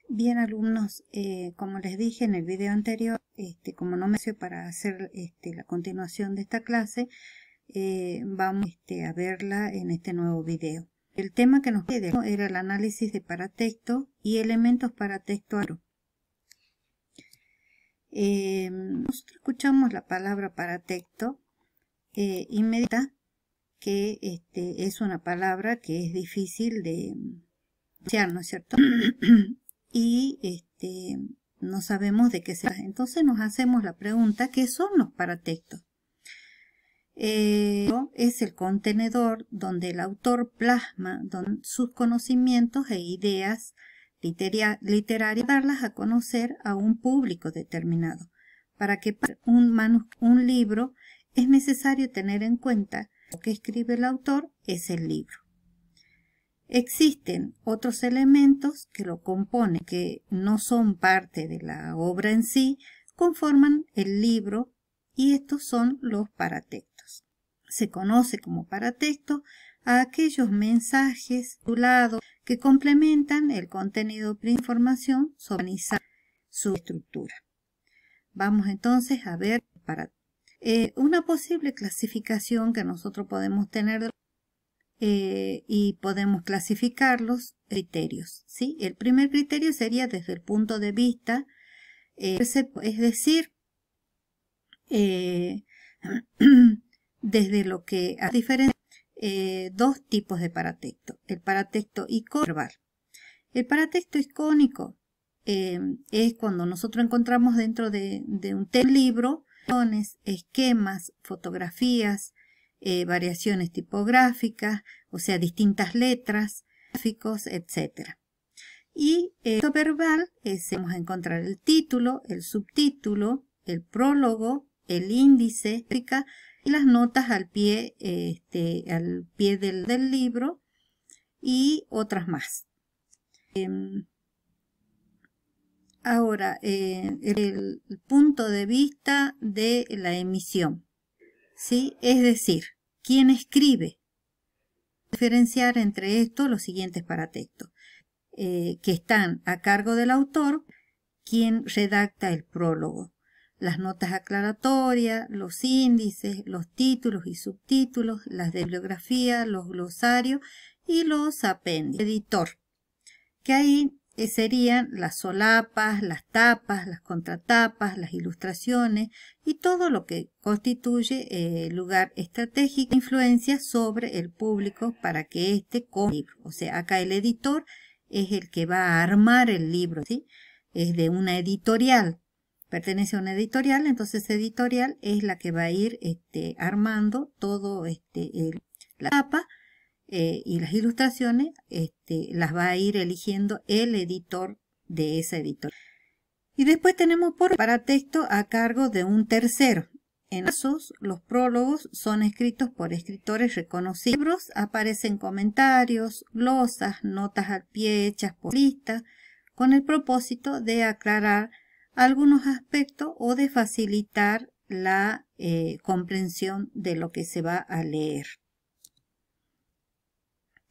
Bien, alumnos, como les dije en el video anterior, como no me sirve para hacer la continuación de esta clase, vamos a verla en este nuevo video. El tema que nos quedó era el análisis de paratexto y elementos paratexto. Nosotros escuchamos la palabra paratexto inmediata, que es una palabra que es difícil de pronunciar, ¿no es cierto? Y no sabemos de qué se trata. Entonces nos hacemos la pregunta: ¿qué son los paratextos? Es el contenedor donde el autor plasma sus conocimientos e ideas literarias, darlas a conocer a un público determinado. Para que un libro es necesario tener en cuenta que lo que escribe el autor es el libro. Existen otros elementos que lo componen, que no son parte de la obra en sí, conforman el libro, y estos son los paratextos. Se conoce como paratexto a aquellos mensajes titulados que complementan el contenido de información sobre su estructura. Vamos entonces a ver una posible clasificación que nosotros podemos tener y podemos clasificarlos criterios, ¿sí? El primer criterio sería desde el punto de vista, es decir, desde lo que diferencia dos tipos de paratexto: el paratexto icónico y verbal. El paratexto icónico es cuando nosotros encontramos dentro de un libro esquemas, fotografías, variaciones tipográficas, o sea, distintas letras, gráficos, etc. Y el verbal vamos a encontrar el título, el subtítulo, el prólogo, el índice y las notas al pie, del libro, y otras más. Ahora, el punto de vista de la emisión, ¿sí? Es decir, ¿quién escribe? Diferenciar entre estos los siguientes paratextos, que están a cargo del autor, quien redacta el prólogo, las notas aclaratorias, los índices, los títulos y subtítulos, las de bibliografía, los glosarios y los apéndices. Editor, que ahí serían las solapas, las tapas, las contratapas, las ilustraciones y todo lo que constituye lugar estratégico e influencia sobre el público para que compre el libro. O sea, acá el editor es el que va a armar el libro, ¿sí? Es de una editorial, pertenece a una editorial, entonces esa editorial es la que va a ir armando todo la tapa. Y las ilustraciones las va a ir eligiendo el editor de esa editorial. Y después tenemos por paratexto a cargo de un tercero. En esos, los prólogos son escritos por escritores reconocidos. En libros aparecen comentarios, glosas, notas al pie hechas por listas, con el propósito de aclarar algunos aspectos o de facilitar la comprensión de lo que se va a leer.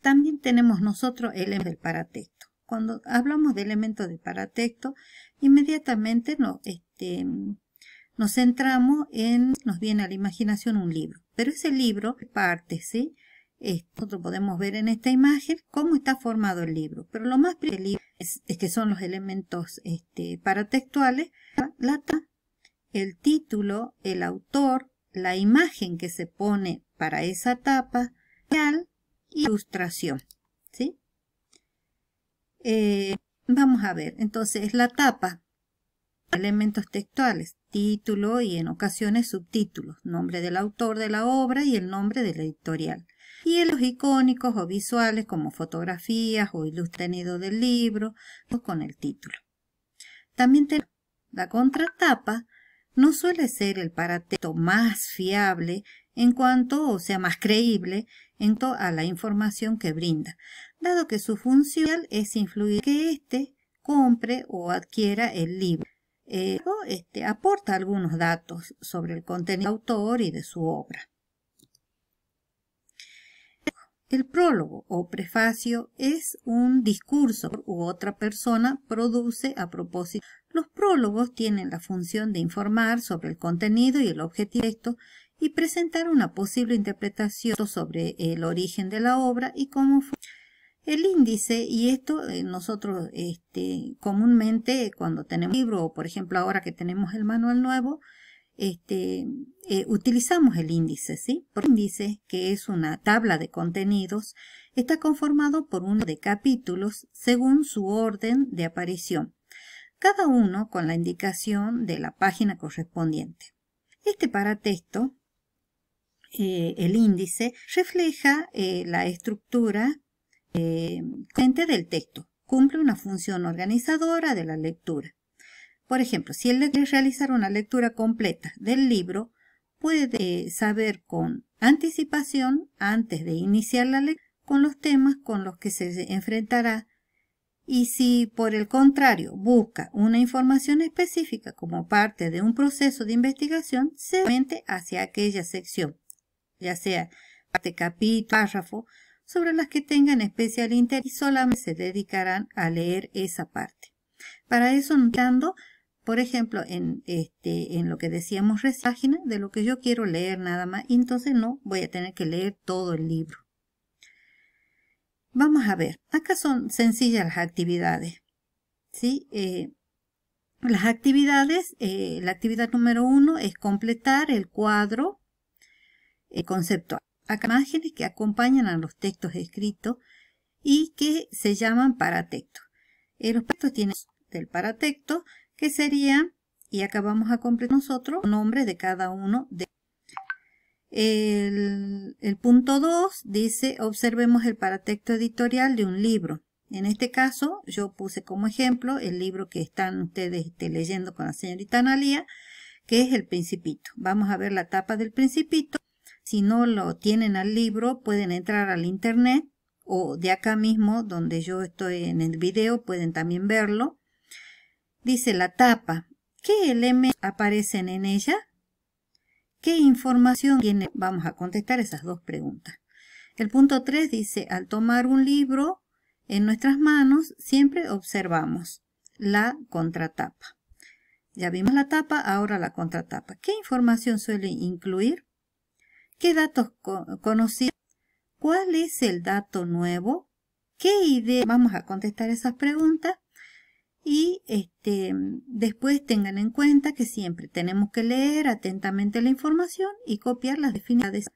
También tenemos nosotros elementos del paratexto. Cuando hablamos de elementos del paratexto, inmediatamente nos centramos en, nos viene a la imaginación un libro. Pero ese libro parte, ¿sí? Nosotros podemos ver en esta imagen cómo está formado el libro. Pero lo más primero es que son los elementos paratextuales: el título, el autor, la imagen que se pone para esa tapa, y ilustración, ¿sí? Vamos a ver, entonces la tapa, elementos textuales, título y en ocasiones subtítulos, nombre del autor de la obra y el nombre de la editorial. Y los icónicos o visuales como fotografías o ilustración del libro con el título. También tenemos la contratapa. No suele ser el paratexto más fiable en cuanto, o sea, más creíble en cuanto a la información que brinda, dado que su función es influir que compre o adquiera el libro. Aporta algunos datos sobre el contenido del autor y de su obra. El prólogo o prefacio es un discurso u otra persona produce a propósito. Los prólogos tienen la función de informar sobre el contenido y el objetivo del texto y presentar una posible interpretación sobre el origen de la obra y cómo fue. El índice, y esto nosotros comúnmente cuando tenemos un libro o por ejemplo ahora que tenemos el manual nuevo, utilizamos el índice, ¿sí? Porque el índice, que es una tabla de contenidos, está conformado por uno de capítulos según su orden de aparición, cada uno con la indicación de la página correspondiente. Este paratexto, el índice, refleja la estructura del texto, cumple una función organizadora de la lectura. Por ejemplo, si él quiere realizar una lectura completa del libro, puede saber con anticipación, antes de iniciar la lectura, con los temas con los que se enfrentará, y si por el contrario busca una información específica como parte de un proceso de investigación, se orienta hacia aquella sección, ya sea parte, capítulo, párrafo, sobre las que tengan especial interés y solamente se dedicarán a leer esa parte. Para eso, notando, por ejemplo, en lo que decíamos recién, de lo que yo quiero leer nada más, y entonces no voy a tener que leer todo el libro. Vamos a ver, acá son sencillas las actividades, ¿sí? Las actividades, la actividad número 1 es completar el cuadro conceptual. Acá imágenes que acompañan a los textos escritos y que se llaman paratextos. Los textos tienen del paratexto, que sería, y acá vamos a completar nosotros, el nombre de cada uno. El punto 2 dice, observemos el paratexto editorial de un libro. En este caso, yo puse como ejemplo el libro que están ustedes leyendo con la señorita Analía, que es El Principito. Vamos a ver la tapa del Principito. Si no lo tienen al libro, pueden entrar al internet o de acá mismo, donde yo estoy en el video, pueden también verlo. Dice la tapa. ¿Qué elementos aparecen en ella? ¿Qué información tiene? Vamos a contestar esas dos preguntas. El punto 3 dice, al tomar un libro en nuestras manos, siempre observamos la contratapa. Ya vimos la tapa, ahora la contratapa. ¿Qué información suele incluir? ¿Qué datos conocidos? ¿Cuál es el dato nuevo? ¿Qué idea? Vamos a contestar esas preguntas y después tengan en cuenta que siempre tenemos que leer atentamente la información y copiar las definiciones.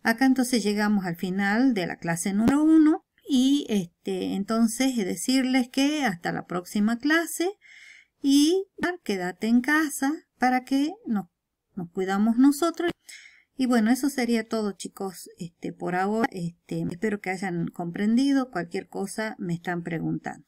Acá entonces llegamos al final de la clase número 1 y entonces decirles que hasta la próxima clase y quédate en casa para que nos cuidamos nosotros. Y bueno, eso sería todo, chicos, por ahora. Espero que hayan comprendido. Cualquier cosa me están preguntando.